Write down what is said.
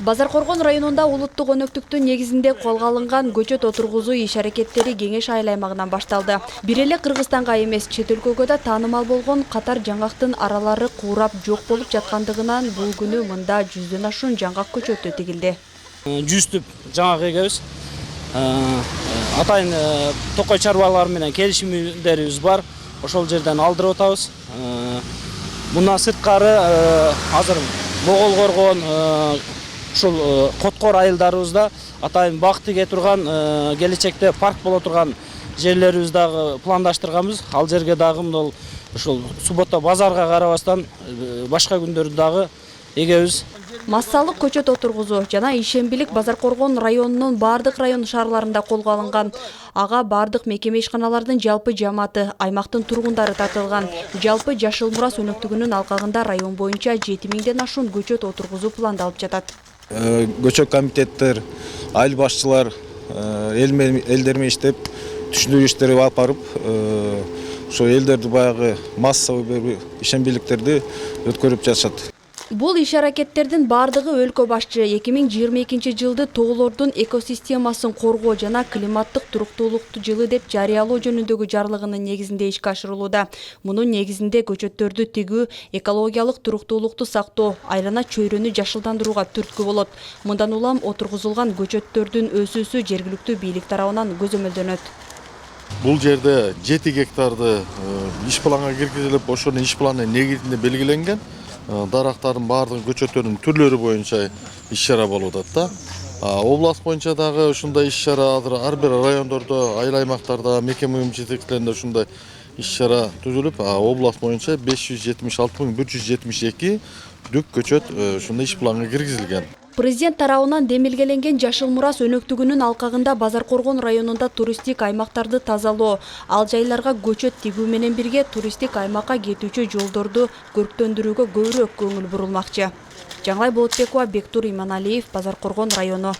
Базаркоргон районунда улуттук өнөктүктүн негизинде колго алынган көчөт отургузуу иш-аракеттери Кеңеш айыл аймагынан башталды. Бир эле Кыргызстанга эмес, чет өлкөгө да таанымал болгон катар жаңгактын аралары куурап жок болуп жаткандыгынан бул күнү мында 100дөн ашуун жаңгак көчөтү тигилди. 100 түп жаңгак эгебиз. Атайын токой чарбалар менен келишимдерибиз бар. Ошол жерден алдырып атабыз. Мындан сырткары азыр Могол коргон ушул Коткор айылдарыбызда атайын бак тиге турган келечекте парк боло турган жерлерибиз дагы пландаштырганбыз. Ал жерге дагы мындай ушул суббота базарга карабастан башка күндөрдө дагы эгебиз. Массалык көчөт отургузуу жана ишембилик Базаркоргон районунун бардык район шаарларында колго алынган. Ага бардык мекеме ишканалардын жалпы жамааты, аймактын тургундары тартылган. Жалпы Жашыл Мурас өнөктүгүнүн алкагында район боюнча 7000ден ашуун көчөт отургузуу пландалып жатат. Көчөт комитеттер, айыл башчылар элдер менен иштеп, түшүндүрүү иштери алып барып, ошо элдерди баягы массовый ишембиликтерди өткөрүп жатышат. Бул иш-аракеттердин бардыгы өлкө башчы 2022-жылды тоолордун экосистемасын коргоо жана климаттык туруктуулукту жылы деп жарыялоо жөнүндөгү жарлыгынын негизинде ишке ашырылууда. Мунун негизинде көчөттөрдү тигүү, экологиялык туруктуулукту сактоо, айлана чөйрөнү жашылдандырууга түрткү болот. Мындан улам отургузулган көчөттөрдүн өсүүсү жергиликтүү бийлик тарабынан көзөмөлдөнөт. Бул жерде 7 гектарды иш планга киргизилип, ошонун иш планы негизинде белгиленген. Дарактардын бардык көчөттөрдүн түрлөрү боюнча иш-чара болуп атат да. Област боюнча дагы ушундай иш-чара ар бир райондордо, айыл аймактарда, мекеме уюм жетекчилеринде ушундай иш-чара түзүлүп, област боюнча 576.172 дүк көчөт ушундай иш планга киргизилген. Президент тарабынан демилгеленген Жашыл Мурас өнөктүгүнүн алкагында Базаркоргон районунда туристтик аймактарды тазалоо, ал жайларга көчөт тигүү менен бирге туристтик аймакка кетүүчү жолдорду көрктөндүрүүгө көбүрөөк көңүл бурулмакчы. Жаңылай Болотбекова, Бектур Иманалиев, Базаркоргон району.